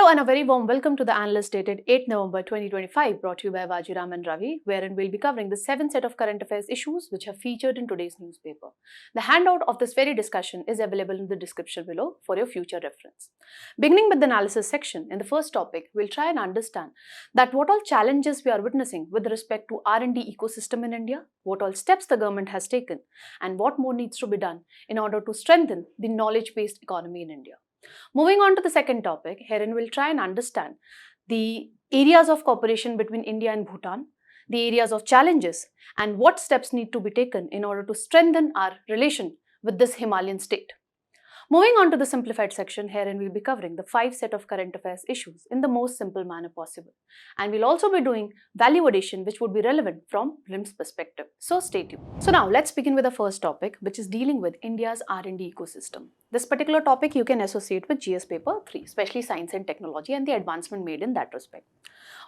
Hello and a very warm welcome to the Analyst dated 8 November 2025, brought to you by Vajiram and Ravi, wherein we'll be covering the 7 set of current affairs issues which are featured in today's newspaper. The handout of this very discussion is available in the description below for your future reference. Beginning with the analysis section, in the first topic, we'll try and understand that what all challenges we are witnessing with respect to R&D ecosystem in India, what all steps the government has taken, and what more needs to be done in order to strengthen the knowledge-based economy in India. Moving on to the second topic, herein we'll try and understand the areas of cooperation between India and Bhutan, the areas of challenges, and what steps need to be taken in order to strengthen our relation with this Himalayan state. Moving on to the simplified section, herein we'll be covering the 5 set of current affairs issues in the most simple manner possible. And we'll also be doing value addition which would be relevant from RIM's perspective. So stay tuned. So now let's begin with the first topic, which is dealing with India's R&D ecosystem. This particular topic you can associate with GS paper 3, especially science and technology and the advancement made in that respect.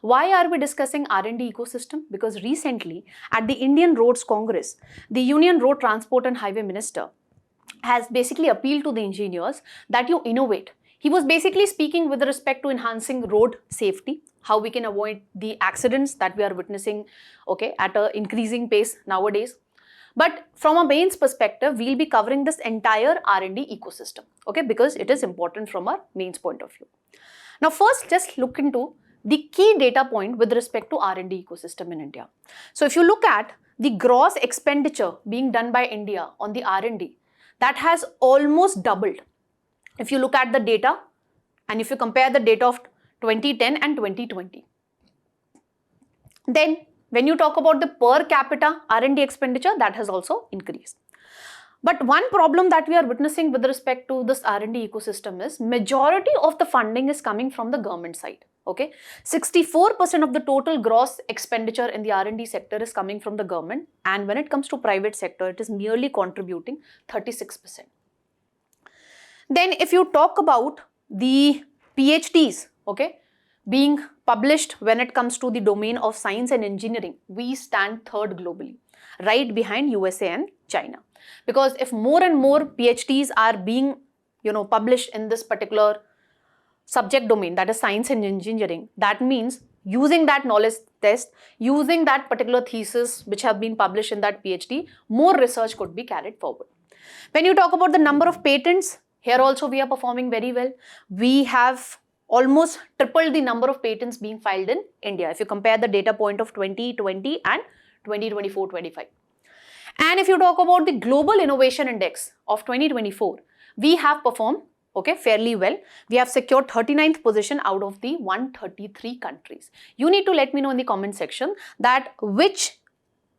Why are we discussing R&D ecosystem? Because recently at the Indian Roads Congress, the Union Road Transport and Highway Minister has basically appealed to the engineers that you innovate. He was basically speaking with respect to enhancing road safety, how we can avoid the accidents that we are witnessing at an increasing pace nowadays. But from a mains perspective, we'll be covering this entire R&D ecosystem, because it is important from our mains point of view. Now first, just look into the key data point with respect to R&D ecosystem in India. So if you look at the gross expenditure being done by India on the R&D, that has almost doubled. If you look at the data and if you compare the data of 2010 and 2020. Then when you talk about the per capita R&D expenditure, that has also increased. But one problem that we are witnessing with respect to this R&D ecosystem is majority of the funding is coming from the government side. 64% of the total gross expenditure in the R&D sector is coming from the government, and when it comes to private sector, it is merely contributing 36%. Then if you talk about the PhDs, being published when it comes to the domain of science and engineering, we stand third globally, right behind USA and China. Because if more and more PhDs are being, published in this particular subject domain, that is science and engineering, that means using that knowledge test, using that particular thesis which have been published in that PhD, more research could be carried forward. When you talk about the number of patents, here also we are performing very well. We have almost tripled the number of patents being filed in India if you compare the data point of 2020 and 2024-25. And if you talk about the Global Innovation Index of 2024, we have performed fairly well. We have secured 39th position out of the 133 countries. You need to let me know in the comment section that which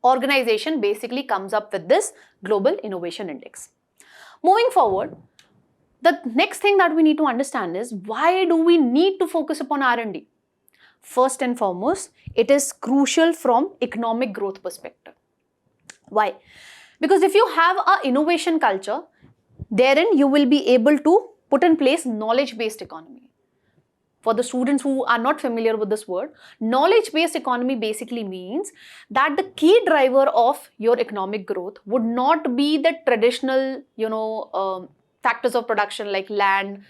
organization basically comes up with this Global Innovation Index. Moving forward, the next thing that we need to understand is why do we need to focus upon R&D? First and foremost, it is crucial from economic growth perspective. Why? Because if you have an innovation culture, therein you will be able to put in place knowledge-based economy. For the students who are not familiar with this word, knowledge-based economy basically means that the key driver of your economic growth would not be the traditional, factors of production like land,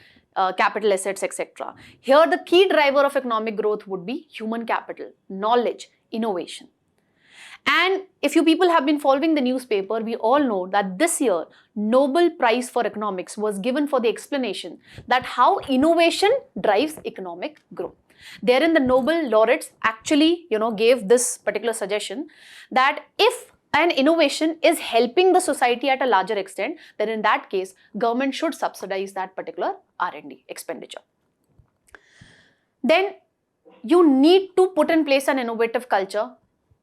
capital assets, etc. Here the key driver of economic growth would be human capital, knowledge, innovation. And if you people have been following the newspaper, we all know that this year Nobel Prize for Economics was given for the explanation that how innovation drives economic growth. Therein the Nobel laureates actually gave this particular suggestion that if an innovation is helping the society at a larger extent, then in that case government should subsidize that particular R&D expenditure. Then you need to put in place an innovative culture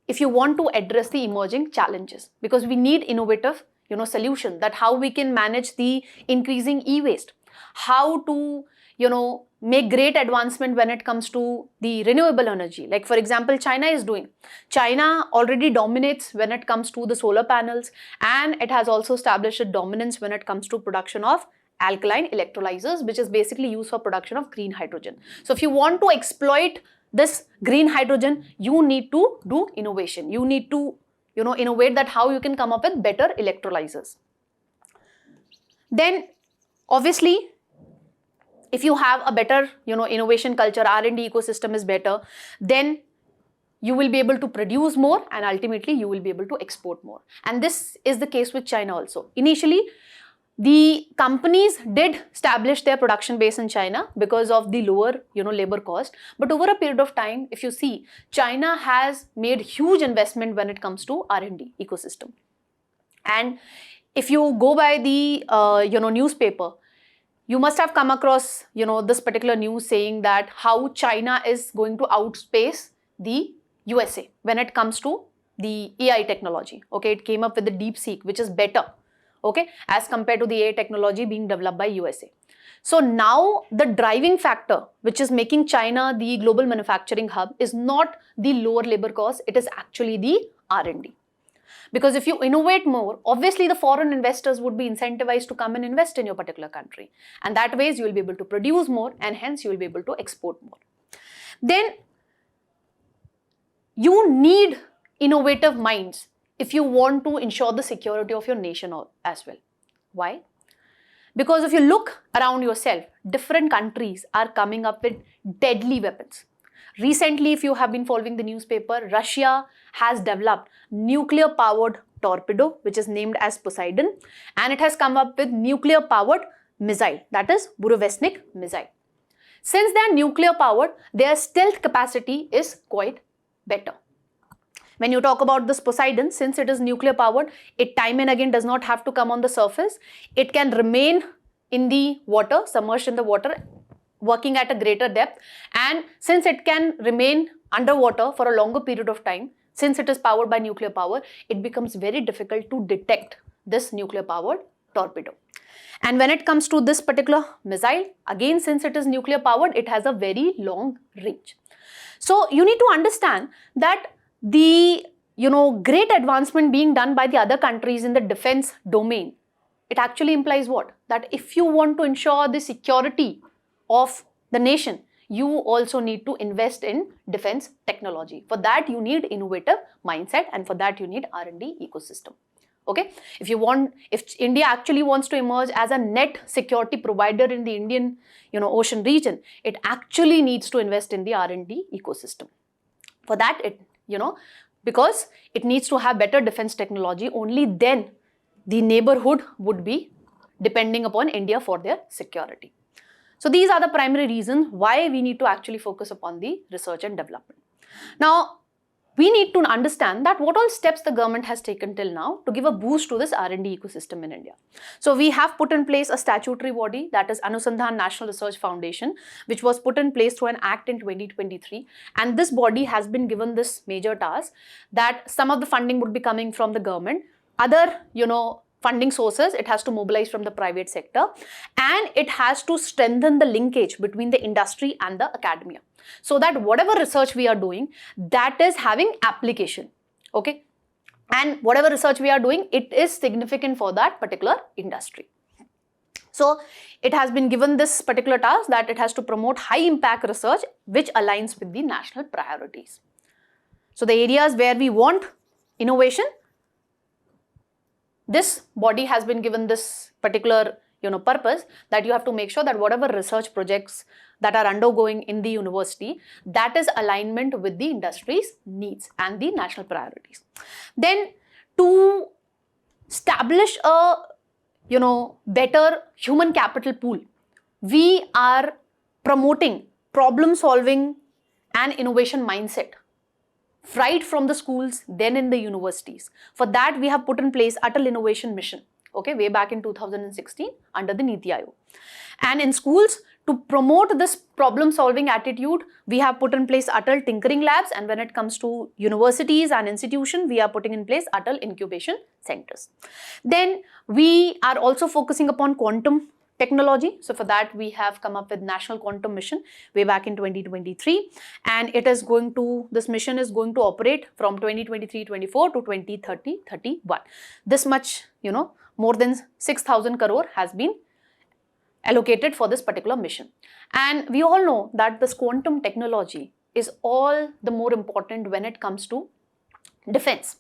if you want to address the emerging challenges, because we need innovative solution, that how we can manage the increasing e-waste, how to make great advancement when it comes to the renewable energy. Like for example, China already dominates when it comes to the solar panels, and it has also established a dominance when it comes to production of alkaline electrolyzers, which is basically used for production of green hydrogen. So if you want to exploit this green hydrogen, you need to do innovation. You need to innovate that how you can come up with better electrolyzers. Then obviously if you have a better, innovation culture, R&D ecosystem is better, then you will be able to produce more and ultimately you will be able to export more. And this is the case with China also. Initially, the companies did establish their production base in China because of the lower, labor cost. But over a period of time, if you see, China has made huge investment when it comes to R&D ecosystem. And if you go by the, newspaper, you must have come across, this particular news saying that how China is going to outspace the USA when it comes to the AI technology. Okay, it came up with the DeepSeek, which is better, okay, as compared to the AI technology being developed by USA. So now the driving factor which is making China the global manufacturing hub is not the lower labor cost, it is actually the R&D. Because if you innovate more, obviously the foreign investors would be incentivized to come and invest in your particular country. And that ways you will be able to produce more and hence you will be able to export more. Then you need innovative minds if you want to ensure the security of your nation as well. Why? Because if you look around yourself, different countries are coming up with deadly weapons. Recently, if you have been following the newspaper, Russia has developed nuclear-powered torpedo, which is named as Poseidon, and it has come up with nuclear-powered missile, that is Burevestnik missile. Since they are nuclear-powered, their stealth capacity is quite better. When you talk about this Poseidon, since it is nuclear powered, it time and again does not have to come on the surface. It can remain in the water, submerged in the water, working at a greater depth. And since it can remain underwater for a longer period of time, since it is powered by nuclear power, it becomes very difficult to detect this nuclear powered torpedo. And when it comes to this particular missile, again, since it is nuclear powered, it has a very long range. So you need to understand that the great advancement being done by the other countries in the defense domain, it actually implies what? That if you want to ensure the security of the nation, you also need to invest in defense technology. For that, you need innovative mindset, and for that, you need R&D ecosystem. Okay, if India actually wants to emerge as a net security provider in the Indian, ocean region, it actually needs to invest in the R&D ecosystem. For that, because it needs to have better defense technology, only then the neighborhood would be depending upon India for their security. So these are the primary reasons why we need to actually focus upon the research and development. Now, we need to understand that what all steps the government has taken till now to give a boost to this R&D ecosystem in India. So we have put in place a statutory body, that is Anusandhan National Research Foundation, which was put in place through an act in 2023. And this body has been given this major task that some of the funding would be coming from the government, other, funding sources, it has to mobilize from the private sector, and it has to strengthen the linkage between the industry and the academia, so that whatever research we are doing, that is having application, okay? And whatever research we are doing, it is significant for that particular industry. So it has been given this particular task that it has to promote high impact research which aligns with the national priorities. So the areas where we want innovation, this body has been given this particular purpose, that you have to make sure that whatever research projects that are undergoing in the university, that is alignment with the industry's needs and the national priorities. Then to establish a better human capital pool, we are promoting problem solving and innovation mindset right from the schools, then in the universities. For that, we have put in place Atal Innovation Mission, okay, way back in 2016 under the Niti Aayog. And in schools, to promote this problem-solving attitude, we have put in place Atal Tinkering Labs, and when it comes to universities and institutions, we are putting in place Atal Incubation Centers. Then we are also focusing upon quantum technology. So for that, we have come up with National Quantum Mission way back in 2023, and this mission is going to operate from 2023-24 to 2030-31. This much, more than 6,000 crore has been allocated for this particular mission. And we all know that this quantum technology is all the more important when it comes to defense.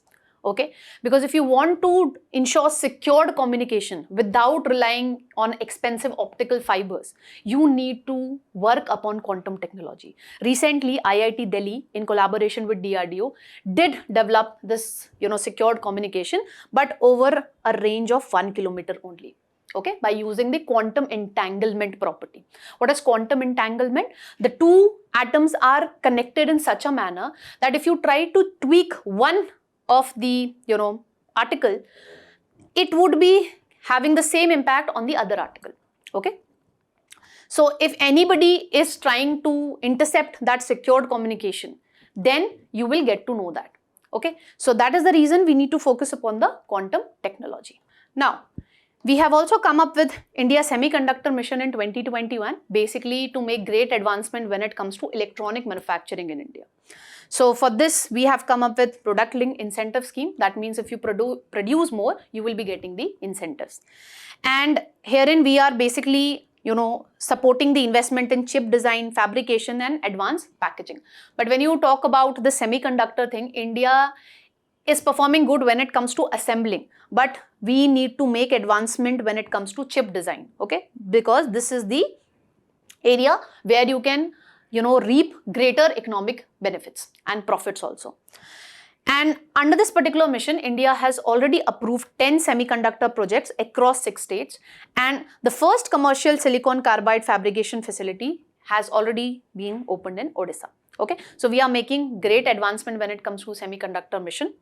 Okay, because if you want to ensure secured communication without relying on expensive optical fibers, you need to work upon quantum technology. Recently, IIT Delhi, in collaboration with DRDO, did develop this, secured communication, but over a range of 1 kilometer only. Okay, by using the quantum entanglement property. What is quantum entanglement? The two atoms are connected in such a manner that if you try to tweak one of the article, it would be having the same impact on the other article. Okay, so if anybody is trying to intercept that secured communication, then you will get to know that. Okay, so that is the reason we need to focus upon the quantum technology. Now, we have also come up with India Semiconductor Mission in 2021, basically to make great advancement when it comes to electronic manufacturing in India. So for this, we have come up with product link incentive scheme. That means if you produce more, you will be getting the incentives. And herein we are basically, supporting the investment in chip design, fabrication and advanced packaging. But when you talk about the semiconductor thing, India is performing good when it comes to assembling, but we need to make advancement when it comes to chip design, okay? Because this is the area where you can, reap greater economic benefits and profits also. And under this particular mission, India has already approved 10 semiconductor projects across 6 states, and the first commercial silicon carbide fabrication facility has already been opened in Odisha. Okay, so we are making great advancement when it comes to semiconductor mission.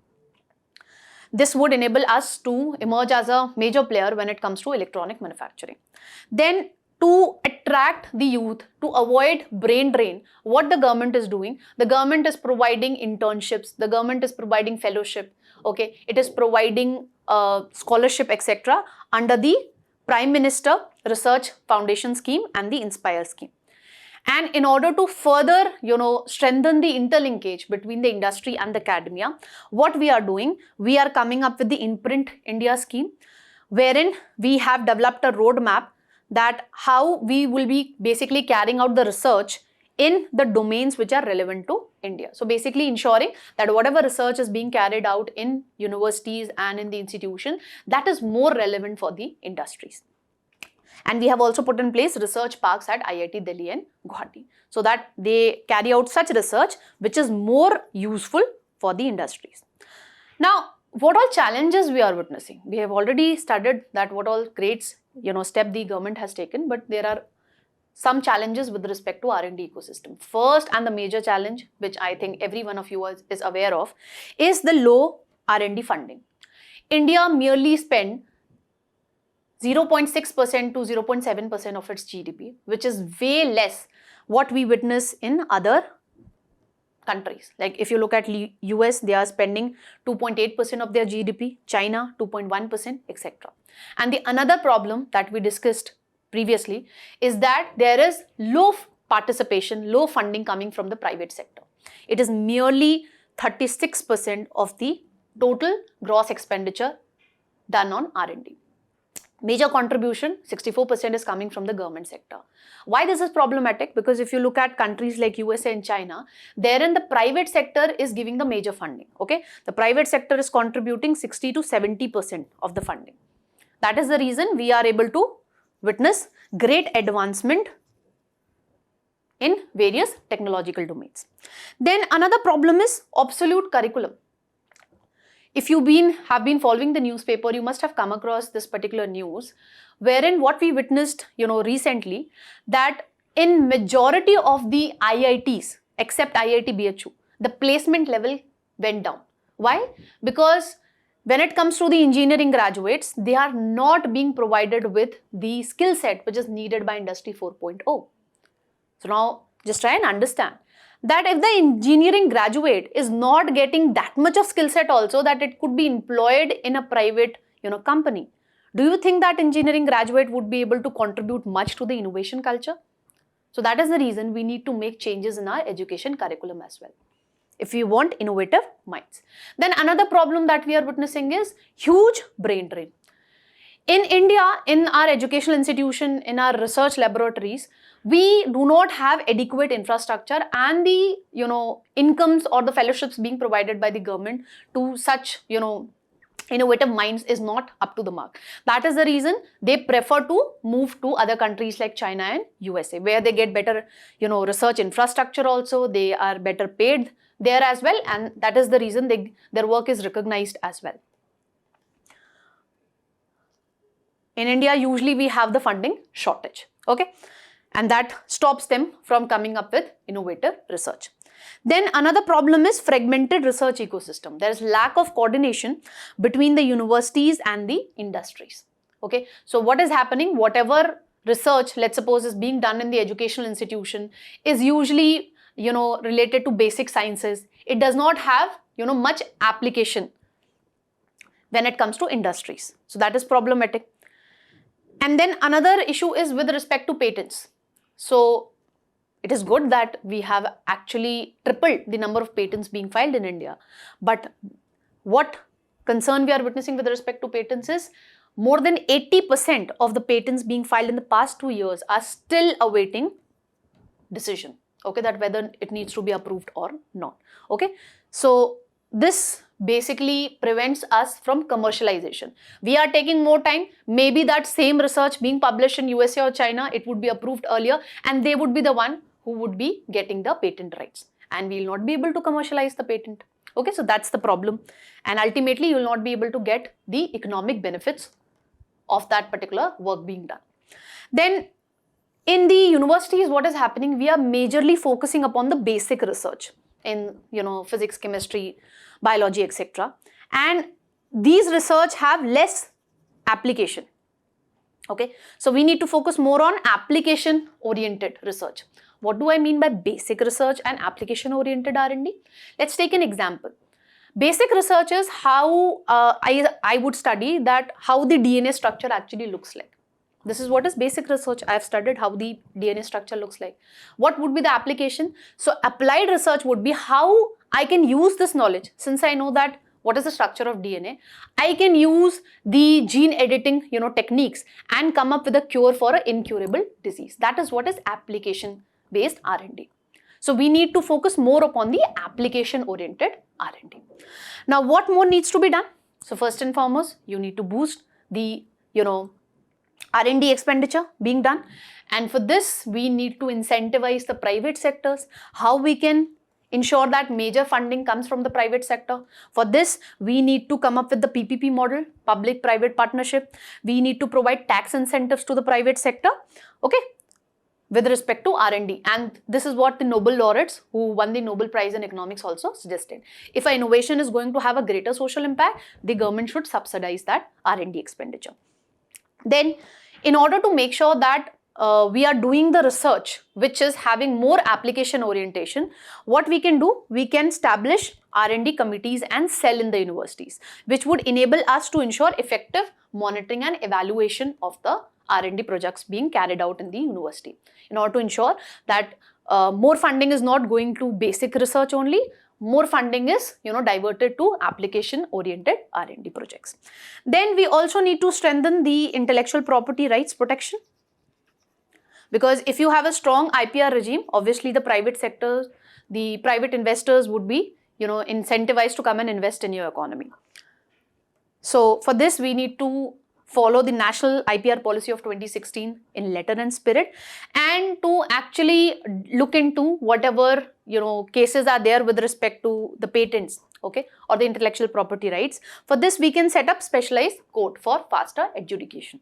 This would enable us to emerge as a major player when it comes to electronic manufacturing. Then, to attract the youth, to avoid brain drain, what the government is doing, the government is providing internships, the government is providing fellowship, okay, it is providing scholarship, etc. under the Prime Minister Research Foundation Scheme and the Inspire scheme. And in order to further, strengthen the interlinkage between the industry and the academia, what we are doing, we are coming up with the Imprint India scheme, wherein we have developed a roadmap that how we will be basically carrying out the research in the domains which are relevant to India. So basically ensuring that whatever research is being carried out in universities and in the institution, that is more relevant for the industries. And we have also put in place research parks at IIT Delhi and Guwahati, so that they carry out such research which is more useful for the industries. Now, what all challenges we are witnessing? We have already studied that what all great step the government has taken, but there are some challenges with respect to R&D ecosystem. First and the major challenge, which I think every one of you is aware of, is the low R&D funding. India merely spent 0.6% to 0.7% of its GDP, which is way less what we witness in other countries. Like if you look at US, they are spending 2.8% of their GDP, China 2.1%, etc. And the another problem that we discussed previously is that there is low participation, low funding coming from the private sector. It is merely 36% of the total gross expenditure done on R&D. Major contribution, 64% is coming from the government sector. Why this is problematic? Because if you look at countries like USA and China, therein the private sector is giving the major funding. Okay, the private sector is contributing 60 to 70% of the funding. That is the reason we are able to witness great advancement in various technological domains. Then another problem is obsolete curriculum. If you have been following the newspaper, you must have come across this particular news, wherein what we witnessed, recently, that in majority of the IITs, except IIT BHU, the placement level went down. Why? Because when it comes to the engineering graduates, they are not being provided with the skill set which is needed by Industry 4.0. So now, just try and understand that if the engineering graduate is not getting that much of skill set also that it could be employed in a private company, do you think that engineering graduate would be able to contribute much to the innovation culture? So that is the reason we need to make changes in our education curriculum as well, if we want innovative minds. Then another problem that we are witnessing is huge brain drain. In India, in our educational institution, in our research laboratories, we do not have adequate infrastructure, and the incomes or the fellowships being provided by the government to such innovative minds is not up to the mark. That is the reason they prefer to move to other countries like China and USA, where they get better research infrastructure also. They are better paid there as well, and that is the reason their work is recognized as well. In India, usually we have the funding shortage, okay, and that stops them from coming up with innovative research. Then another problem is fragmented research ecosystem. There is lack of coordination between the universities and the industries, okay. So what is happening, whatever research, let's suppose, is being done in the educational institution is usually related to basic sciences. It does not have much application when it comes to industries. So that is problematic. And then another issue is with respect to patents. So it is good that we have actually tripled the number of patents being filed in India. But what concern we are witnessing with respect to patents is more than 80% of the patents being filed in the past 2 years are still awaiting decision, okay, that whether it needs to be approved or not, okay. So this basically prevents us from commercialization. We are taking more time. Maybe that same research being published in USA or China, it would be approved earlier, and they would be the one who would be getting the patent rights, and we will not be able to commercialize the patent, okay. So that's the problem, and ultimately you will not be able to get the economic benefits of that particular work being done. Then in the universities, what is happening, we are majorly focusing upon the basic research in physics, chemistry, biology, etc. And these research have less application, okay. So we need to focus more on application oriented research. What do I mean by basic research and application oriented R&D? Let's take an example. Basic research is how I would study that how the DNA structure actually looks like. This is what is basic research. I have studied how the DNA structure looks like. What would be the application? So applied research would be how I can use this knowledge. Since I know that what is the structure of DNA, I can use the gene editing techniques and come up with a cure for an incurable disease. That is what is application based R&D. So we need to focus more upon the application oriented R&D. Now what more needs to be done? So first and foremost, you need to boost the R&D expenditure being done, and for this we need to incentivize the private sectors. How we can ensure that major funding comes from the private sector? For this we need to come up with the PPP model, public-private partnership. We need to provide tax incentives to the private sector, okay, with respect to R&D, and this is what the Nobel laureates who won the Nobel Prize in Economics also suggested. If an innovation is going to have a greater social impact, the government should subsidize that R&D expenditure. Then in order to make sure that we are doing the research which is having more application orientation, what we can do, we can establish R&D committees and cell in the universities, which would enable us to ensure effective monitoring and evaluation of the R&D projects being carried out in the university, in order to ensure that more funding is not going to basic research only, more funding is diverted to application oriented R&D projects. Then we also need to strengthen the intellectual property rights protection, because if you have a strong IPR regime, obviously the private sector, the private investors would be incentivized to come and invest in your economy. So for this we need to follow the national IPR policy of 2016 in letter and spirit, and to actually look into whatever cases are there with respect to the patents, okay, or the intellectual property rights. For this we can set up specialized court for faster adjudication.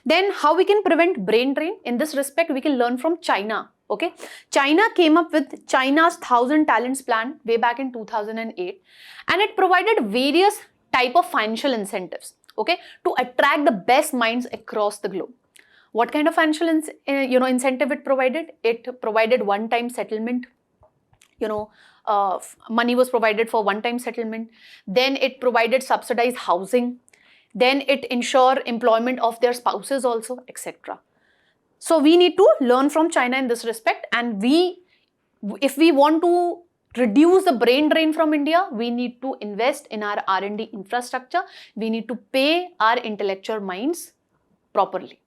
Then how we can prevent brain drain? In this respect we can learn from China, okay. China came up with China's 1000 talents plan way back in 2008, and it provided various type of financial incentives, okay, to attract the best minds across the globe. What kind of financial incentive it provided? It provided one-time settlement, money was provided for one-time settlement. Then it provided subsidized housing. Then it ensured employment of their spouses also, etc. So we need to learn from China in this respect, and if we want to reduce the brain drain from India, we need to invest in our R&D infrastructure. We need to pay our intellectual minds properly.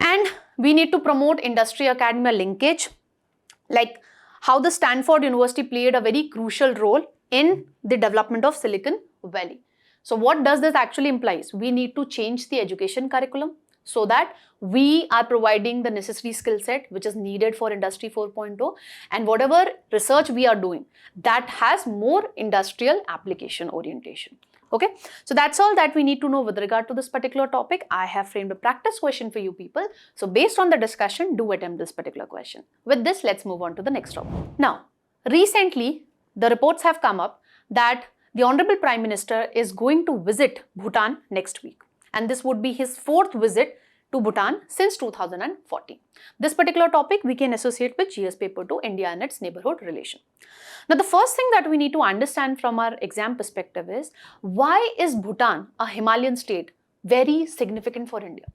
And we need to promote industry-academia linkage, like how the Stanford University played a very crucial role in the development of Silicon Valley. So what does this actually implies? We need to change the education curriculum so that we are providing the necessary skill set which is needed for Industry 4.0, and whatever research we are doing, that has more industrial application orientation. Okay, so that's all that we need to know with regard to this particular topic. I have framed a practice question for you people. So based on the discussion, do attempt this particular question. With this, let's move on to the next topic. Now, recently, the reports have come up that the Honorable Prime Minister is going to visit Bhutan next week. And this would be his 4th visit to Bhutan since 2014. This particular topic we can associate with GS paper 2, India and its neighborhood relation. Now, the first thing that we need to understand from our exam perspective is, why is Bhutan, a Himalayan state, very significant for India?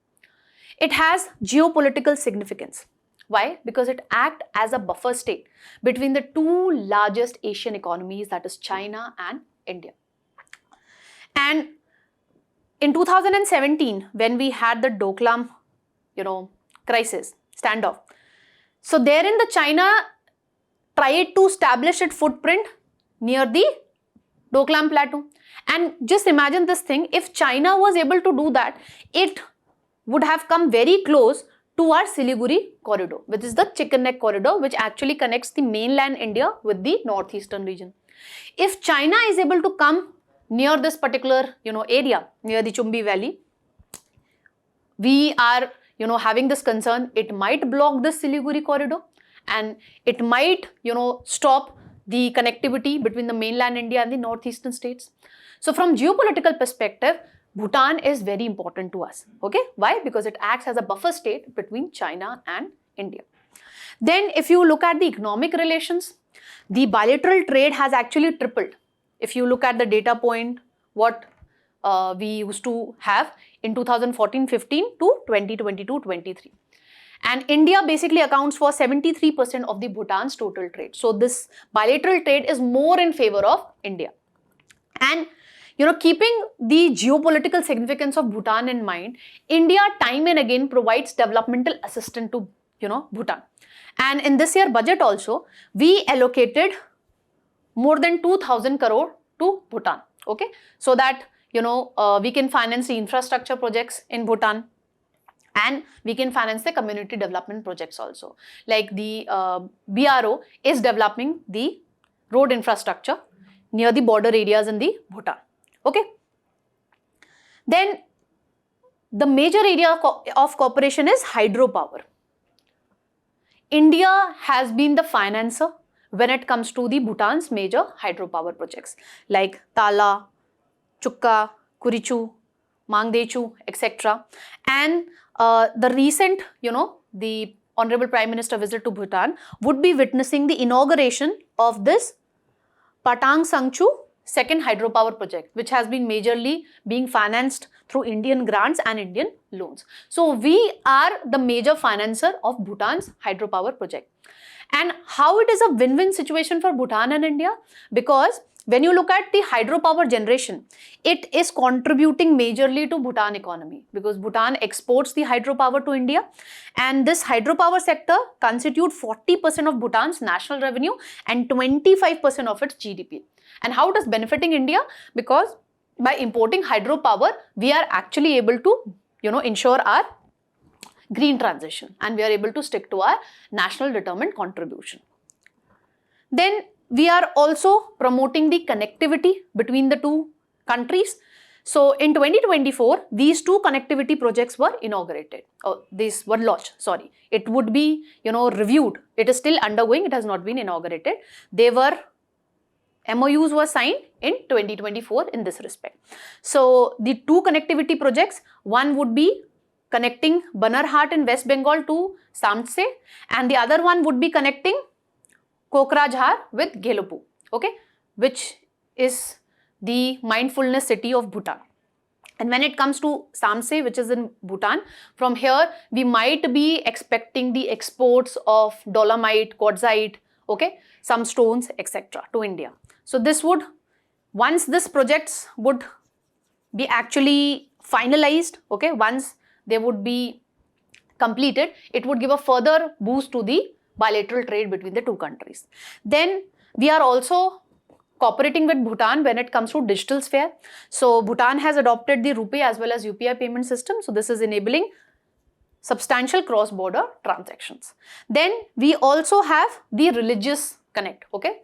It has geopolitical significance. Why? Because it acts as a buffer state between the 2 largest Asian economies, that is China and India. And in 2017, when we had the Doklam, crisis, standoff, so therein the China tried to establish its footprint near the Doklam Plateau. And just imagine this thing, if China was able to do that, it would have come very close to our Siliguri corridor, which is the chicken neck corridor, which actually connects the mainland India with the northeastern region. If China is able to come near this particular, area, near the Chumbi Valley, we are, having this concern, it might block the Siliguri corridor and it might, stop the connectivity between the mainland India and the northeastern states. So from geopolitical perspective, Bhutan is very important to us. Okay, why? Because it acts as a buffer state between China and India. Then if you look at the economic relations, the bilateral trade has actually tripled. If you look at the data point, what we used to have in 2014-15 to 2022-23. And India basically accounts for 73% of the Bhutan's total trade. So this bilateral trade is more in favor of India. And keeping the geopolitical significance of Bhutan in mind, India time and again provides developmental assistance to Bhutan. And in this year budget also, we allocated more than 2,000 crore to Bhutan. Okay, so that we can finance the infrastructure projects in Bhutan, and we can finance the community development projects also. Like the BRO is developing the road infrastructure near the border areas in the Bhutan. Okay. Then the major area of cooperation is hydropower. India has been the financer when it comes to the Bhutan's major hydropower projects like Tala, Chukka, Kurichu, Mangdechu, etc. And the recent, the Honorable Prime Minister visit to Bhutan would be witnessing the inauguration of this Patang Sangchu second hydropower project, which has been majorly being financed through Indian grants and Indian loans. So we are the major financer of Bhutan's hydropower project. And how it is a win-win situation for Bhutan and India? Because when you look at the hydropower generation, it is contributing majorly to Bhutan economy, because Bhutan exports the hydropower to India, and this hydropower sector constitutes 40% of Bhutan's national revenue and 25% of its GDP. And how it is benefiting India? Because by importing hydropower, we are actually able to, ensure our green transition, and we are able to stick to our national determined contribution. Then we are also promoting the connectivity between the 2 countries. So in 2024, these 2 connectivity projects were inaugurated. These were launched, sorry. It would be, reviewed. It is still undergoing. It has not been inaugurated. MOUs were signed in 2024 in this respect. So the 2 connectivity projects, one would be connecting Banarhat in West Bengal to Samtse, and the other one would be connecting Kokrajhar with Gelopu, okay, which is the mindfulness city of Bhutan. And when it comes to Samse, which is in Bhutan, from here we might be expecting the exports of dolomite, quartzite, okay, some stones, etc. to India. So this would, once this projects would be actually finalized, okay, once they would be completed, it would give a further boost to the bilateral trade between the two countries. Then we are also cooperating with Bhutan when it comes to digital sphere. So Bhutan has adopted the rupee as well as UPI payment system. So this is enabling substantial cross-border transactions. Then we also have the religious connect, okay,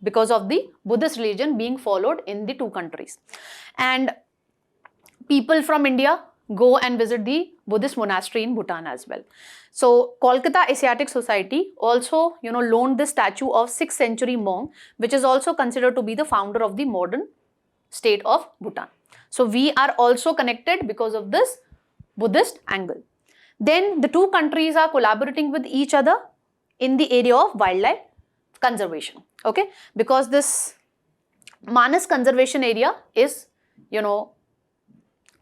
because of the Buddhist religion being followed in the two countries. And people from India go and visit the Buddhist monastery in Bhutan as well. So Kolkata Asiatic Society also, loaned the statue of 6th century monk, which is also considered to be the founder of the modern state of Bhutan. So we are also connected because of this Buddhist angle. Then the two countries are collaborating with each other in the area of wildlife conservation, okay, because this Manas conservation area is,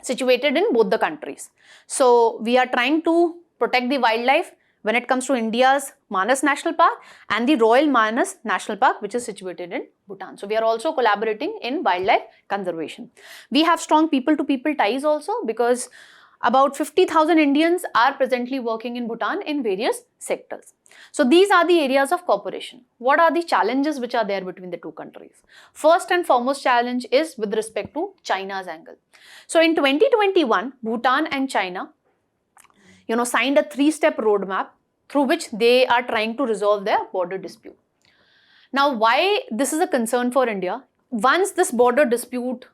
situated in both the countries. So we are trying to protect the wildlife when it comes to India's Manas National Park and the Royal Manas National Park, which is situated in Bhutan. So we are also collaborating in wildlife conservation. We have strong people-to-people ties also, because about 50,000 Indians are presently working in Bhutan in various sectors. So these are the areas of cooperation. What are the challenges which are there between the two countries? First and foremost challenge is with respect to China's angle. So in 2021, Bhutan and China, signed a 3-step roadmap through which they are trying to resolve their border dispute. Now, why this is a concern for India? Once this border dispute,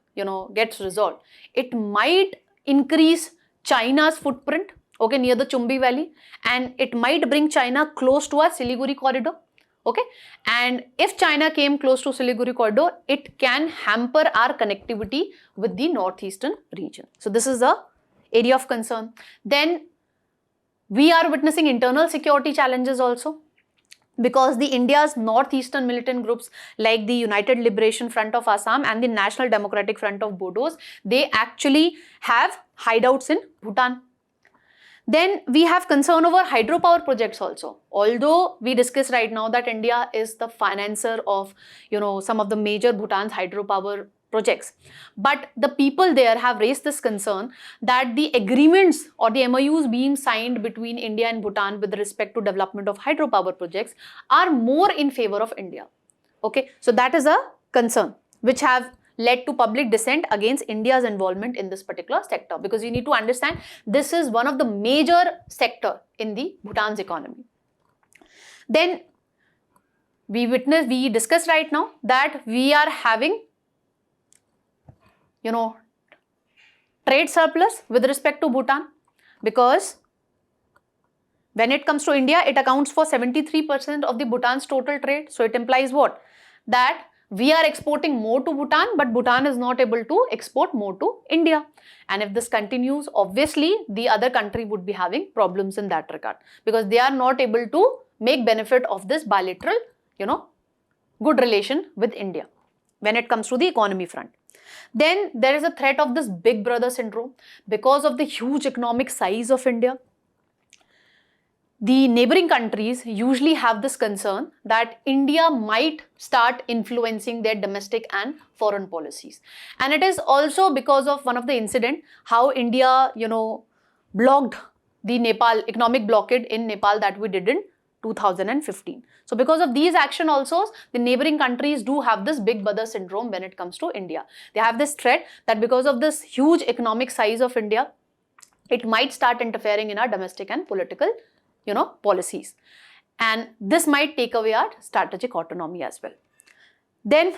gets resolved, it might increase China's footprint, okay, near the Chumbi Valley, and it might bring China close to our Siliguri corridor, okay. And if China came close to Siliguri corridor, it can hamper our connectivity with the northeastern region. So this is a area of concern. Then we are witnessing internal security challenges also, because the India's northeastern militant groups like the United Liberation Front of Assam and the National Democratic Front of Bodos, they actually have hideouts in Bhutan. Then we have concern over hydropower projects also. Although we discuss right now that India is the financer of, some of the major Bhutan's hydropower projects, but the people there have raised this concern that the agreements or the MOUs being signed between India and Bhutan with respect to development of hydropower projects are more in favor of India. Okay, so that is a concern which have led to public dissent against India's involvement in this particular sector, because you need to understand this is one of the major sector in the Bhutan's economy. Then we discussed right now that we are having trade surplus with respect to Bhutan, because when it comes to India, it accounts for 73% of the Bhutan's total trade. So it implies what? That we are exporting more to Bhutan, but Bhutan is not able to export more to India. And if this continues, obviously the other country would be having problems in that regard, because they are not able to make benefit of this bilateral, good relation with India when it comes to the economy front. Then there is a threat of this big brother syndrome because of the huge economic size of India. The neighboring countries usually have this concern that India might start influencing their domestic and foreign policies. And it is also because of one of the incident how India, blocked the Nepal economic blockade in Nepal that we did in 2015. So because of these action also, the neighboring countries do have this big brother syndrome when it comes to India. They have this threat that because of this huge economic size of India, it might start interfering in our domestic and political, policies. And this might take away our strategic autonomy as well. Then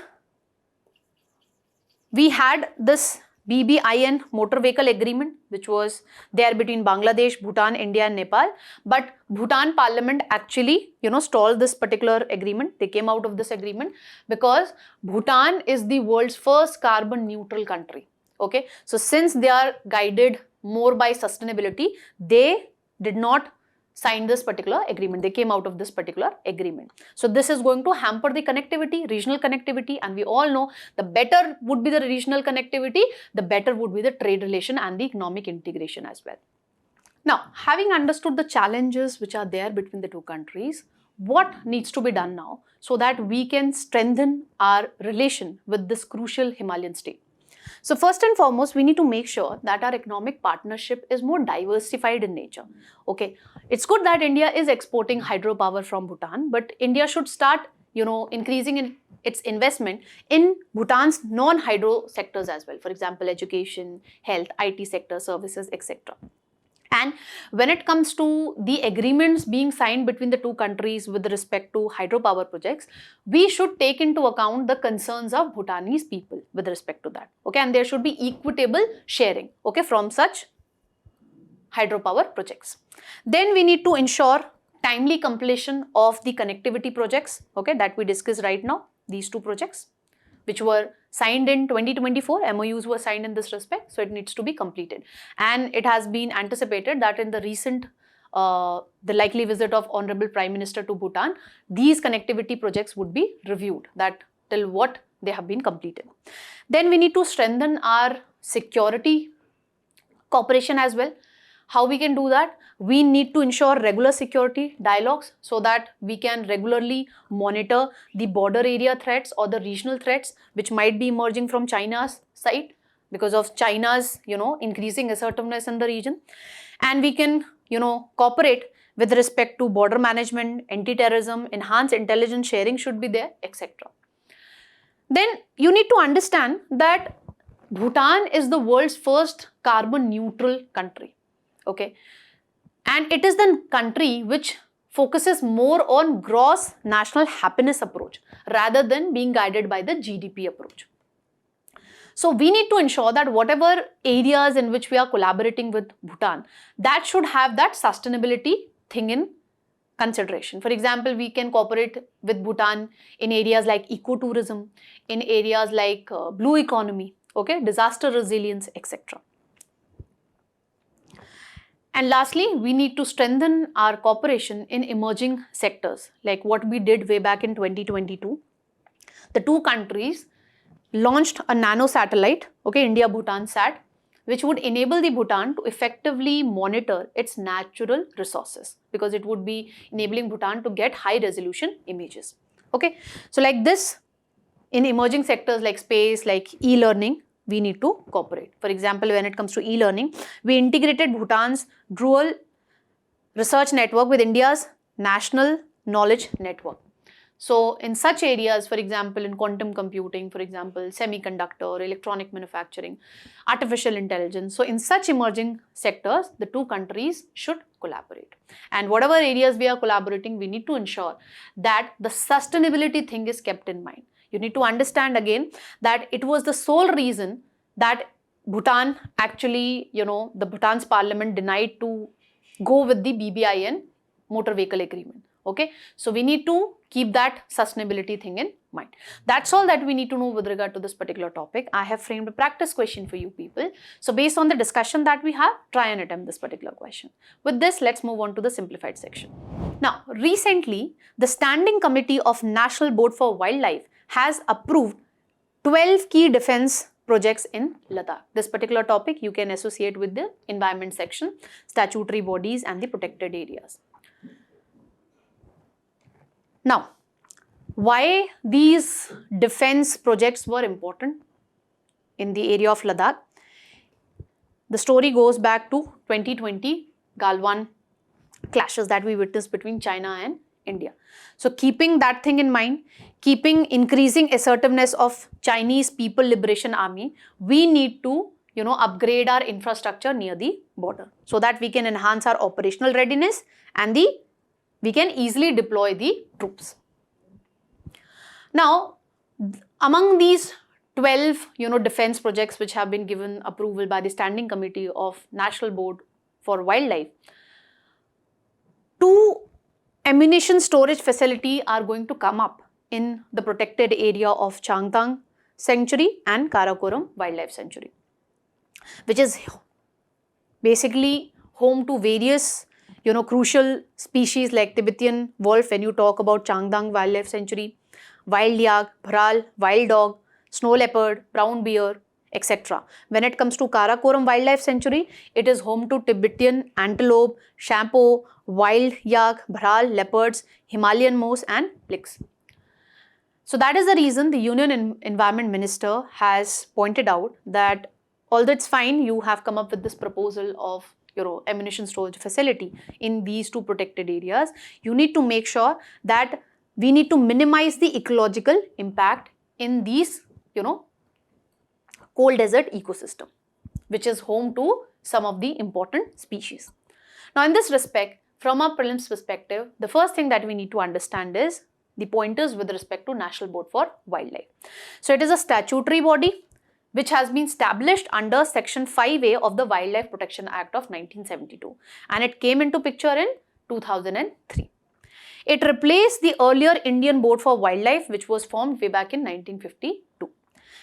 we had this BBIN motor vehicle agreement, which was there between Bangladesh, Bhutan, India and Nepal. But Bhutan parliament actually, stalled this particular agreement. They came out of this agreement because Bhutan is the world's first carbon neutral country. Okay, so since they are guided more by sustainability, they did not sign this particular agreement. They came out of this particular agreement. So this is going to hamper the connectivity, regional connectivity, and we all know the better would be the regional connectivity, the better would be the trade relation and the economic integration as well. Now, having understood the challenges which are there between the two countries, what needs to be done now so that we can strengthen our relation with this crucial Himalayan state? So first and foremost, we need to make sure that our economic partnership is more diversified in nature. Okay, it's good that India is exporting hydropower from Bhutan, but India should start, increasing its investment in Bhutan's non-hydro sectors as well. For example, education, health, IT sector, services, etc. And when it comes to the agreements being signed between the two countries with respect to hydropower projects, we should take into account the concerns of Bhutanese people with respect to that. Okay, and there should be equitable sharing, okay, from such hydropower projects. Then we need to ensure timely completion of the connectivity projects, okay, that we discussed right now, these two projects, which were signed in 2024, MOUs were signed in this respect, so it needs to be completed. And it has been anticipated that in the recent, the likely visit of Honorable Prime Minister to Bhutan, these connectivity projects would be reviewed, that till what they have been completed. Then we need to strengthen our security cooperation as well. How we can do that? We need to ensure regular security dialogues so that we can regularly monitor the border area threats or the regional threats which might be emerging from China's side because of China's, increasing assertiveness in the region. And we can, cooperate with respect to border management, anti-terrorism, enhanced intelligence sharing should be there, etc. Then you need to understand that Bhutan is the world's first carbon neutral country. Okay, and it is the country which focuses more on gross national happiness approach rather than being guided by the GDP approach. So we need to ensure that whatever areas in which we are collaborating with Bhutan, that should have that sustainability thing in consideration. For example, we can cooperate with Bhutan in areas like ecotourism, in areas like blue economy, okay, disaster resilience, etc. And lastly, we need to strengthen our cooperation in emerging sectors, like what we did way back in 2022. The two countries launched a nano satellite, okay, India-Bhutan SAT, which would enable the Bhutan to effectively monitor its natural resources because it would be enabling Bhutan to get high resolution images. Okay, so like this, in emerging sectors like space, like e-learning, we need to cooperate. For example, when it comes to e-learning, we integrated Bhutan's dual research network with India's national knowledge network. So in such areas, for example, in quantum computing, for example, semiconductor, electronic manufacturing, artificial intelligence. So in such emerging sectors, the two countries should collaborate. And whatever areas we are collaborating, we need to ensure that the sustainability thing is kept in mind. You need to understand again that it was the sole reason that Bhutan actually, the Bhutan's parliament denied to go with the BBIN motor vehicle agreement. Okay, so we need to keep that sustainability thing in mind. That's all that we need to know with regard to this particular topic. I have framed a practice question for you people. So based on the discussion that we have, try and attempt this particular question. With this, let's move on to the simplified section. Now, recently, the Standing Committee of National Board for Wildlife has approved 12 key defense projects in Ladakh. This particular topic you can associate with the environment section, statutory bodies and the protected areas. Now, why these defense projects were important in the area of Ladakh? The story goes back to 2020 Galwan clashes that we witnessed between China and India. So keeping that thing in mind, keeping increasing assertiveness of Chinese People Liberation Army, we need to upgrade our infrastructure near the border so that we can enhance our operational readiness and we can easily deploy the troops. Now, among these 12 defense projects which have been given approval by the Standing Committee of National Board for Wildlife, 2 ammunition storage facilities are going to come up in the protected area of Changtang Sanctuary and Karakoram Wildlife Sanctuary, which is basically home to various crucial species like Tibetan wolf when you talk about Changtang Wildlife Sanctuary, wild yak, bharal, wild dog, snow leopard, brown bear, etc. When it comes to Karakoram Wildlife Sanctuary, it is home to Tibetan antelope, champo, wild yak, bharal, leopards, Himalayan moose and lynx. So that is the reason the Union Environment Minister has pointed out that although it's fine, you have come up with this proposal of ammunition storage facility in these two protected areas, you need to make sure that we need to minimize the ecological impact in these, cold desert ecosystem, which is home to some of the important species. Now, in this respect, from our prelims perspective, the first thing that we need to understand is the pointers with respect to National Board for Wildlife. So, it is a statutory body which has been established under Section 5A of the Wildlife Protection Act of 1972, and it came into picture in 2003. It replaced the earlier Indian Board for Wildlife, which was formed way back in 1952.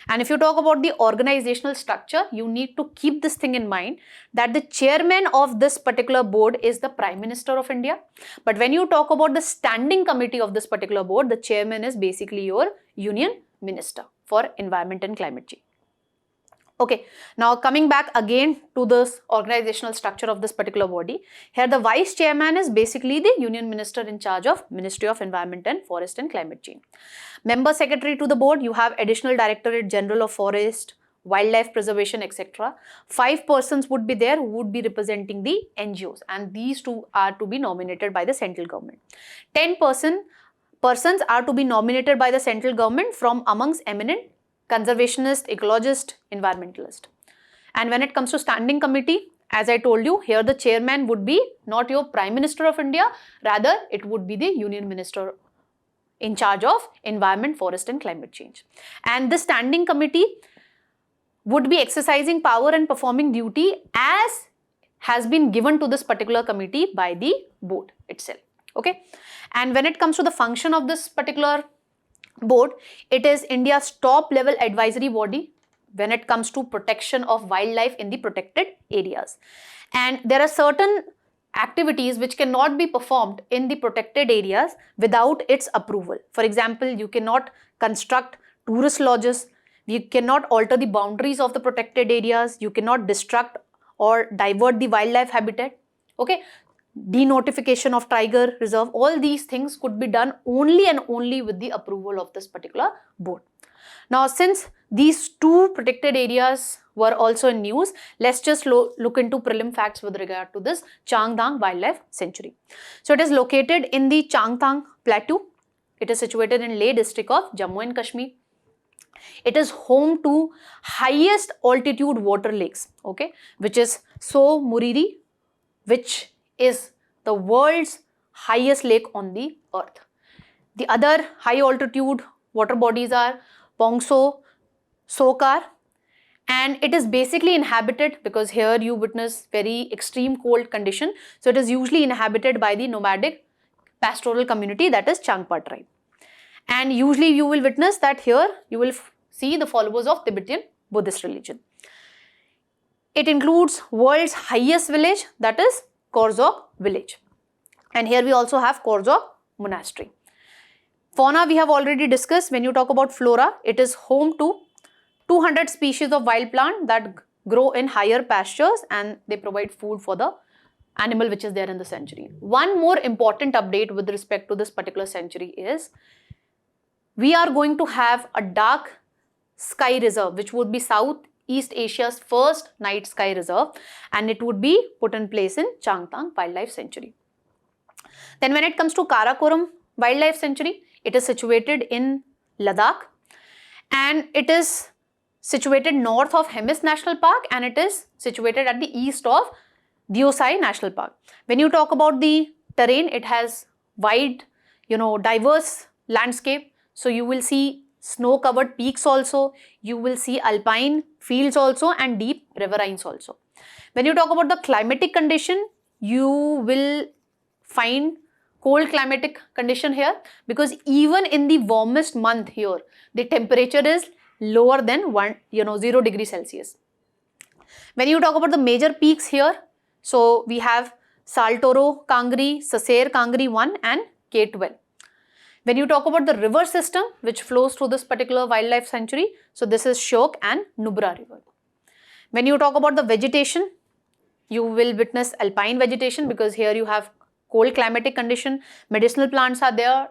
And if you talk about the organizational structure, you need to keep this thing in mind that the chairman of this particular board is the Prime Minister of India. But when you talk about the standing committee of this particular board, the chairman is basically your Union Minister for Environment and Climate Change. Okay, now coming back again to this organizational structure of this particular body, here the vice chairman is basically the Union Minister in charge of Ministry of Environment and Forest and Climate Change. Member secretary to the board, you have Additional Directorate General of Forest, Wildlife Preservation, etc. 5 persons would be there who would be representing the NGOs, and these two are to be nominated by the central government. 10 persons are to be nominated by the central government from amongst eminent conservationist, ecologist, environmentalist. And when it comes to standing committee, as I told you, here the chairman would be not your Prime Minister of India, rather it would be the Union Minister in charge of Environment, Forest and Climate Change. And the standing committee would be exercising power and performing duty as has been given to this particular committee by the board itself. Okay. And when it comes to the function of this particular board, it is India's top level advisory body when it comes to protection of wildlife in the protected areas. And there are certain activities which cannot be performed in the protected areas without its approval. For example, you cannot construct tourist lodges, you cannot alter the boundaries of the protected areas, you cannot destruct or divert the wildlife habitat. Okay. Denotification of tiger reserve, all these things could be done only and only with the approval of this particular board. Now, since these two protected areas were also in news, let's just look into prelim facts with regard to this Changdang Wildlife Sanctuary. So, it is located in the Changdang Plateau. It is situated in Leh district of Jammu and Kashmir. It is home to highest altitude water lakes, okay, which is So Muriri, which is the world's highest lake on the earth. The other high altitude water bodies are Pongso, Sokar, and it is basically inhabited because here you witness very extreme cold condition. So it is usually inhabited by the nomadic pastoral community, that is Changpa tribe. And usually you will witness that here you will see the followers of Tibetan Buddhist religion. It includes world's highest village, that is Korzok village, and here we also have Korzok monastery. Fauna we have already discussed. When you talk about flora, it is home to 200 species of wild plant that grow in higher pastures and they provide food for the animal which is there in the sanctuary. One more important update with respect to this particular sanctuary is we are going to have a dark sky reserve which would be Southeast Asia's first night sky reserve, and it would be put in place in Changdang Wildlife Sanctuary. Then when it comes to Karakoram Wildlife Sanctuary, it is situated in Ladakh and it is situated north of Hemis National Park and it is situated at the east of Deosai National Park. When you talk about the terrain, it has wide, diverse landscape. So you will see snow-covered peaks also, you will see alpine fields also and deep riverines also. When you talk about the climatic condition, you will find cold climatic condition here because even in the warmest month here, the temperature is lower than 0 degrees Celsius. When you talk about the major peaks here, so we have Saltoro Kangri, Saser Kangri 1 and K12. When you talk about the river system which flows through this particular wildlife sanctuary, so this is Shyok and Nubra river. When you talk about the vegetation, you will witness alpine vegetation because here you have cold climatic condition, medicinal plants are there,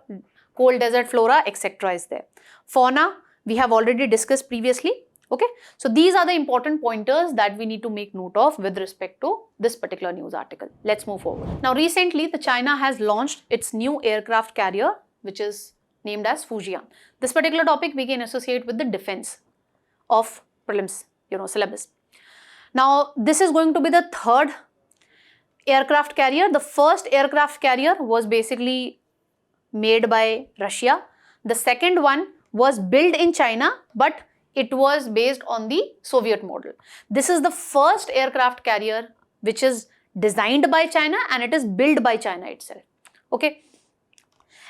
cold desert flora, etc. is there. Fauna, we have already discussed previously. Okay, so these are the important pointers that we need to make note of with respect to this particular news article. Let's move forward. Now, recently, the China has launched its new aircraft carrier, which is named as Fujian. This particular topic we can associate with the defense of prelims, syllabus. Now, this is going to be the third aircraft carrier. The first aircraft carrier was basically made by Russia. The second one was built in China, but it was based on the Soviet model. This is the first aircraft carrier which is designed by China and it is built by China itself. Okay.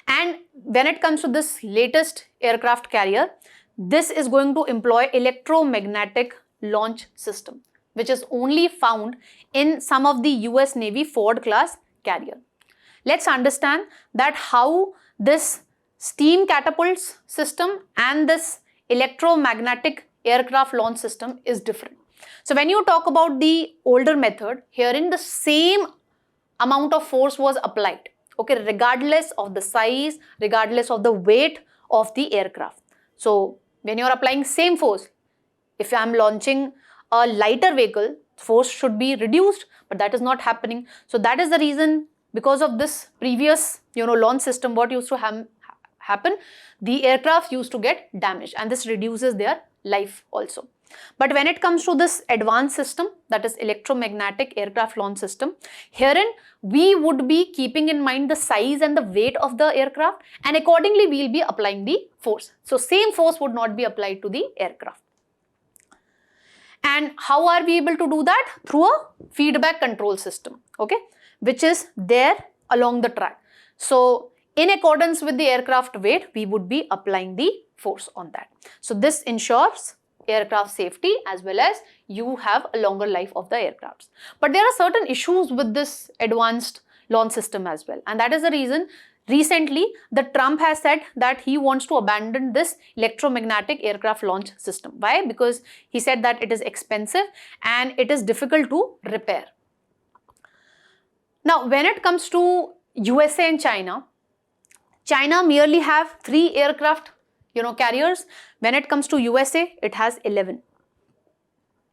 And when it comes to this latest aircraft carrier, this is going to employ electromagnetic launch system, which is only found in some of the US Navy Ford class carrier. Let's understand that how this steam catapults system and this electromagnetic aircraft launch system is different. So when you talk about the older method, herein the same amount of force was applied, okay, regardless of the size, regardless of the weight of the aircraft. So when you are applying same force, if I am launching a lighter vehicle, force should be reduced, but that is not happening. So that is the reason, because of this previous launch system, what used to happen, the aircraft used to get damaged and this reduces their life also. But when it comes to this advanced system, that is electromagnetic aircraft launch system, herein we would be keeping in mind the size and the weight of the aircraft and accordingly we will be applying the force. So same force would not be applied to the aircraft. And how are we able to do that? Through a feedback control system, okay, which is there along the track. So in accordance with the aircraft weight, we would be applying the force on that. So this ensures aircraft safety as well as you have a longer life of the aircrafts. But there are certain issues with this advanced launch system as well. And that is the reason recently the Trump has said that he wants to abandon this electromagnetic aircraft launch system. Why? Because he said that it is expensive and it is difficult to repair. Now, when it comes to USA and China merely have 3 aircraft carriers. When it comes to USA, it has 11.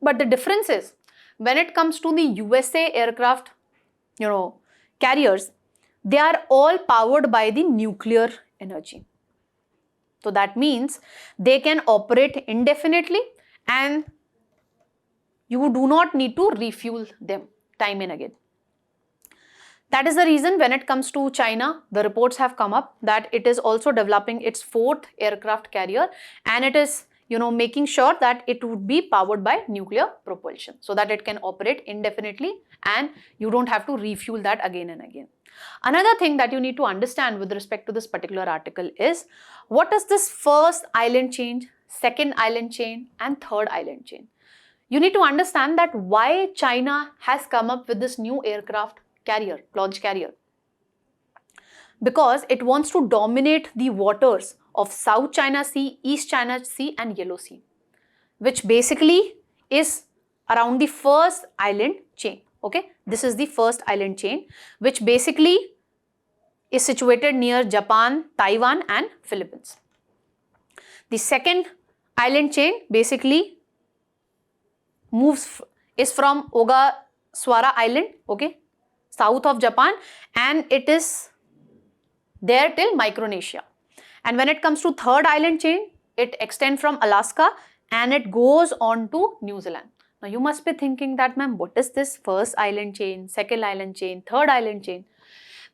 But the difference is, when it comes to the USA aircraft carriers, they are all powered by the nuclear energy. So that means they can operate indefinitely and you do not need to refuel them time and again. That is the reason when it comes to China, the reports have come up that it is also developing its 4th aircraft carrier and it is making sure that it would be powered by nuclear propulsion so that it can operate indefinitely and you don't have to refuel that again and again. Another thing that you need to understand with respect to this particular article is what is this first island chain, second island chain and third island chain. You need to understand that why China has come up with this new aircraft carrier, launch carrier, because it wants to dominate the waters of South China Sea, East China Sea and Yellow Sea, which basically is around the first island chain. Okay, this is the first island chain which basically is situated near Japan, Taiwan and Philippines. The second island chain basically is from Ogasawara Island, okay, south of Japan, and it is there till Micronesia. And when it comes to third island chain, it extends from Alaska and it goes on to New Zealand. Now you must be thinking that, ma'am, what is this first island chain, second island chain, third island chain?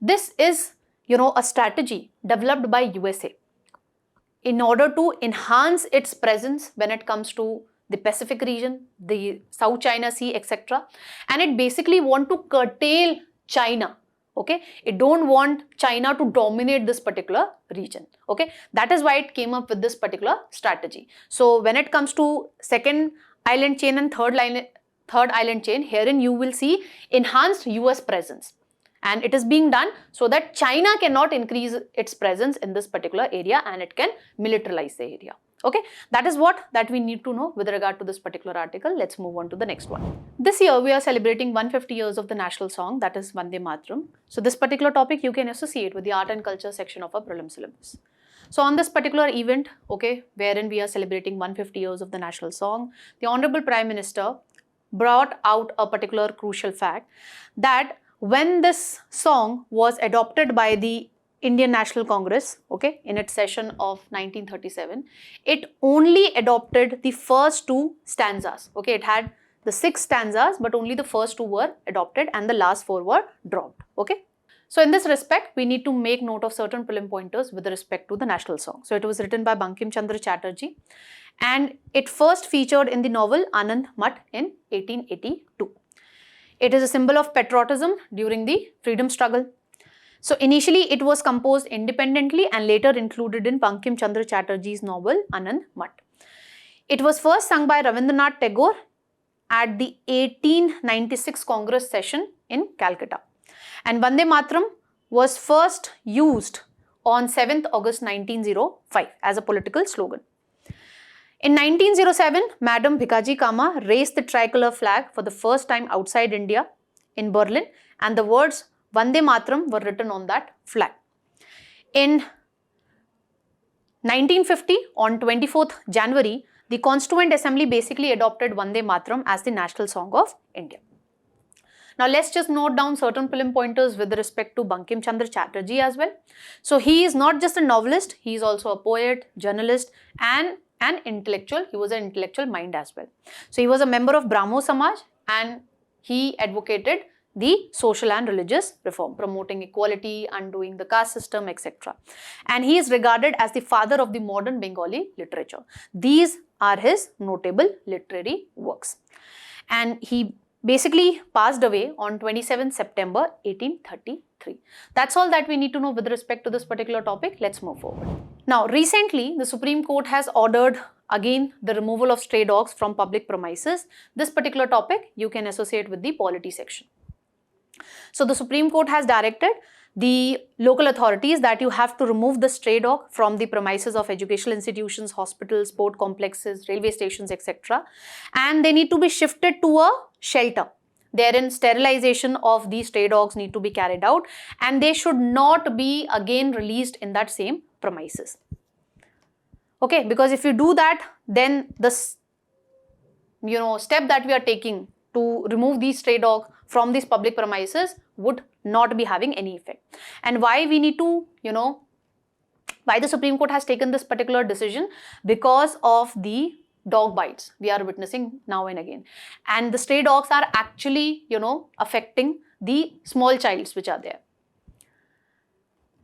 This is, a strategy developed by USA in order to enhance its presence when it comes to the Pacific region, the South China Sea, etc. And it basically want to curtail China. Okay, it don't want China to dominate this particular region. Okay, that is why it came up with this particular strategy. So when it comes to second island chain and third island chain, herein you will see enhanced US presence. And it is being done so that China cannot increase its presence in this particular area and it can militarize the area. Okay, that is what that we need to know with regard to this particular article. Let's move on to the next one. This year we are celebrating 150 years of the national song, that is Vande Mataram. So this particular topic you can associate with the art and culture section of our prelim syllabus. So on this particular event, okay, wherein we are celebrating 150 years of the national song, the Honorable Prime Minister brought out a particular crucial fact that when this song was adopted by the Indian National Congress, okay, in its session of 1937, it only adopted the first two stanzas. Okay, it had the 6 stanzas, but only the first 2 were adopted and the last 4 were dropped. Okay. So in this respect, we need to make note of certain prelim pointers with respect to the national song. So it was written by Bankim Chandra Chatterjee and it first featured in the novel Anand Mat in 1882. It is a symbol of patriotism during the freedom struggle. So initially it was composed independently and later included in Bankim Chandra Chatterjee's novel Anand Mat. It was first sung by Ravidas Tagore at the 1896 Congress session in Calcutta. And Vande Mataram was first used on 7th August 1905 as a political slogan. In 1907, Madam Bhikaji Cama raised the tricolor flag for the first time outside India in Berlin and the words Vande Mataram were written on that flag. In 1950, on 24th January, the Constituent Assembly basically adopted Vande Mataram as the national song of India. Now let's just note down certain prelim pointers with respect to Bankim Chandra Chatterjee as well. So he is not just a novelist, he is also a poet, journalist and an intellectual. He was an intellectual mind as well. So he was a member of Brahmo Samaj and he advocated the social and religious reform, promoting equality, undoing the caste system, etc. And he is regarded as the father of the modern Bengali literature. These are his notable literary works. And he basically passed away on 27 September 1833. That's all that we need to know with respect to this particular topic. Let's move forward. Now, recently, the Supreme Court has ordered again the removal of stray dogs from public premises. This particular topic you can associate with the polity section. So the Supreme Court has directed the local authorities that you have to remove the stray dog from the premises of educational institutions, hospitals, sport complexes, railway stations, etc. And they need to be shifted to a shelter. Therein, sterilization of these stray dogs need to be carried out and they should not be again released in that same premises. Okay, because if you do that, then the step that we are taking to remove these stray dogs from these public premises would not be having any effect. And why we need to, why the Supreme Court has taken this particular decision? Because of the dog bites we are witnessing now and again. And the stray dogs are actually, affecting the small childs which are there.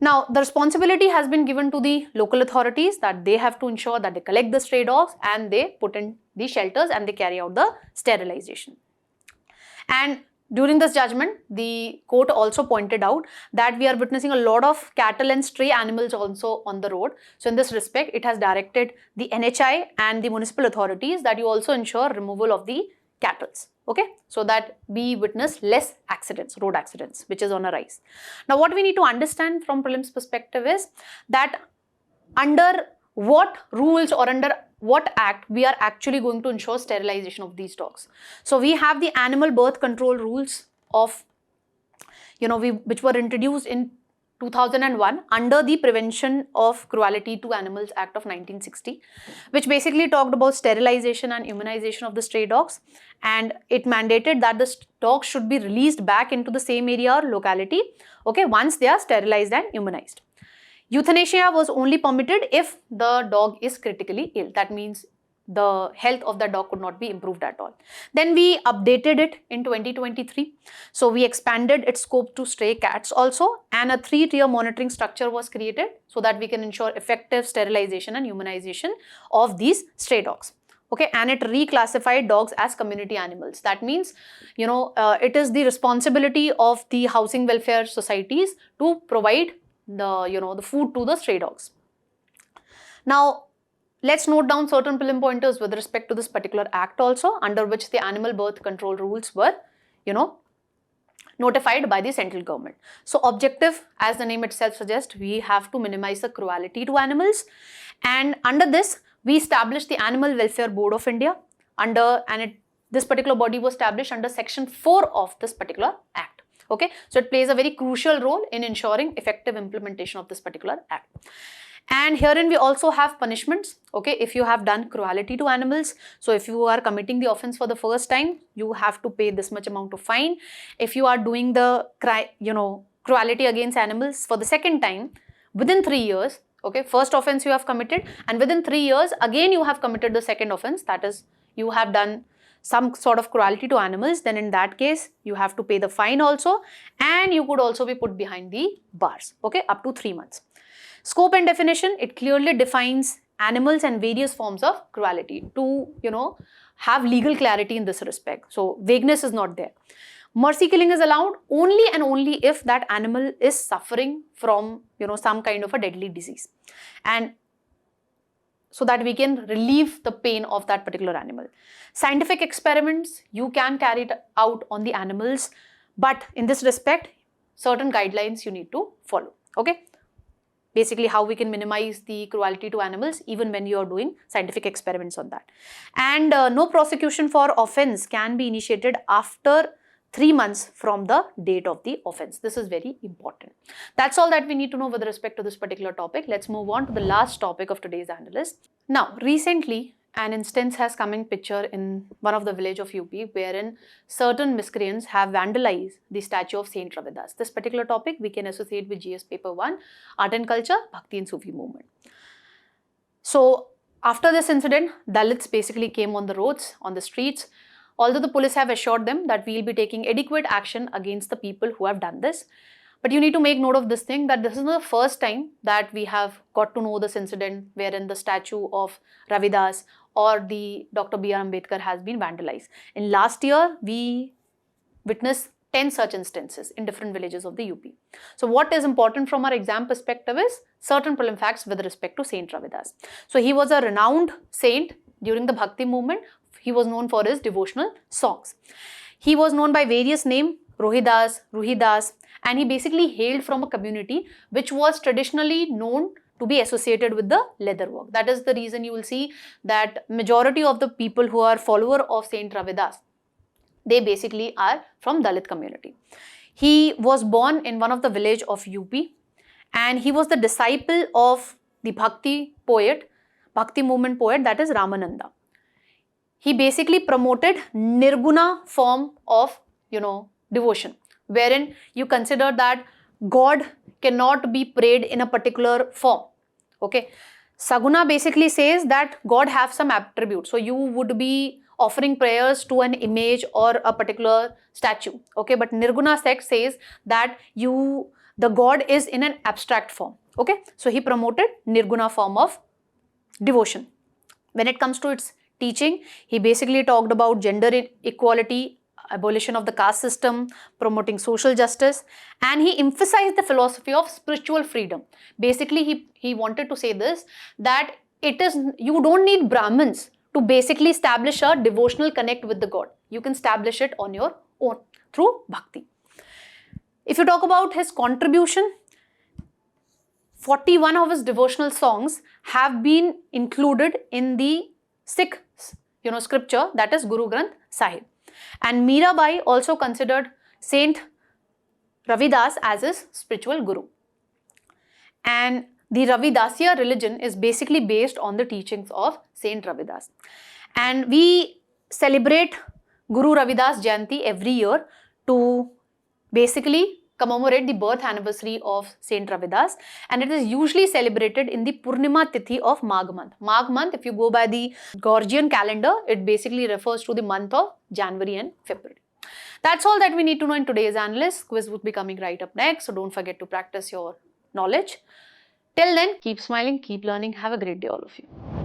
Now, the responsibility has been given to the local authorities that they have to ensure that they collect the stray dogs and they put in the shelters and they carry out the sterilization. And during this judgment, the court also pointed out that we are witnessing a lot of cattle and stray animals also on the road. So in this respect, it has directed the NHI and the municipal authorities that you also ensure removal of the cattle. Okay, so that we witness less accidents, road accidents, which is on a rise. Now, what we need to understand from prelims perspective is that under what rules or under what act we are actually going to ensure sterilization of these dogs. So we have the animal birth control rules of, which were introduced in 2001 under the Prevention of Cruelty to Animals Act of 1960, which basically talked about sterilization and immunization of the stray dogs, and it mandated that the dogs should be released back into the same area or locality, okay, once they are sterilized and immunized. Euthanasia was only permitted if the dog is critically ill. That means the health of the dog could not be improved at all. Then we updated it in 2023. So we expanded its scope to stray cats also, and a 3-tier monitoring structure was created so that we can ensure effective sterilization and immunization of these stray dogs. Okay, and it reclassified dogs as community animals. That means, it is the responsibility of the housing welfare societies to provide the food to the stray dogs. Now, let's note down certain prelim pointers with respect to this particular act also, under which the animal birth control rules were, notified by the central government. So objective, as the name itself suggests, we have to minimize the cruelty to animals, and under this we established the Animal Welfare Board of India this particular body was established under section 4 of this particular act. Okay, so it plays a very crucial role in ensuring effective implementation of this particular act. And herein we also have punishments, okay, if you have done cruelty to animals. So if you are committing the offense for the first time, you have to pay this much amount of fine. If you are doing the cruelty against animals for the second time, within 3 years, okay, first offense you have committed, and within 3 years again you have committed the second offense, that is, you have done some sort of cruelty to animals, then in that case you have to pay the fine also, and you could also be put behind the bars, okay, up to 3 months. Scope and definition, it clearly defines animals and various forms of cruelty to, have legal clarity in this respect. So vagueness is not there. Mercy killing is allowed only and only if that animal is suffering from, some kind of a deadly disease, and so that we can relieve the pain of that particular animal. Scientific experiments, you can carry it out on the animals, but in this respect, certain guidelines you need to follow, okay? Basically how we can minimize the cruelty to animals even when you are doing scientific experiments on that. And no prosecution for offense can be initiated after 3 months from the date of the offense. This is very important. That's all that we need to know with respect to this particular topic. Let's move on to the last topic of today's Analyst. Now, recently, an instance has come in picture in one of the village of UP wherein certain miscreants have vandalized the statue of Saint Ravidas. This particular topic we can associate with GS paper 1, Art and Culture, Bhakti and Sufi movement. So after this incident, Dalits basically came on the roads, on the streets, although the police have assured them that we will be taking adequate action against the people who have done this. But you need to make note of this thing, that this is not the first time that we have got to know this incident wherein the statue of Ravidas or the Dr. B.R. Ambedkar has been vandalized. In last year, we witnessed 10 such instances in different villages of the UP. So what is important from our exam perspective is certain prelim facts with respect to Saint Ravidas. So he was a renowned saint during the Bhakti movement. He was known for his devotional songs. He was known by various names, Rohidas, Ruhidas, and he basically hailed from a community which was traditionally known to be associated with the leather work. That is the reason you will see that majority of the people who are follower of Saint Ravidas, they basically are from Dalit community. He was born in one of the village of UP, and he was the disciple of the Bhakti movement poet, that is Ramananda. He basically promoted Nirguna form of, devotion, wherein you consider that God cannot be prayed in a particular form, okay? Saguna basically says that God have some attributes. So you would be offering prayers to an image or a particular statue, okay? But Nirguna sect says that the God is in an abstract form, okay? So he promoted Nirguna form of devotion. When it comes to its teaching, he basically talked about gender equality, abolition of the caste system, promoting social justice, and he emphasized the philosophy of spiritual freedom. Basically, he wanted to say this, that you don't need Brahmins to basically establish a devotional connect with the God. You can establish it on your own through bhakti. If you talk about his contribution, 41 of his devotional songs have been included in the Sikh scripture, that is Guru Granth Sahib. And Mirabai also considered Saint Ravidas as his spiritual guru. And the Ravidasiya religion is basically based on the teachings of Saint Ravidas. And we celebrate Guru Ravidas Jayanti every year to basically commemorate the birth anniversary of Saint Ravidas, and it is usually celebrated in the Purnima Tithi of Magh month. Magh month, if you go by the Georgian calendar, it basically refers to the month of January and February. That's all that we need to know in today's Analyst. Quiz would be coming right up next, so don't forget to practice your knowledge. Till then, keep smiling, keep learning. Have a great day, all of you.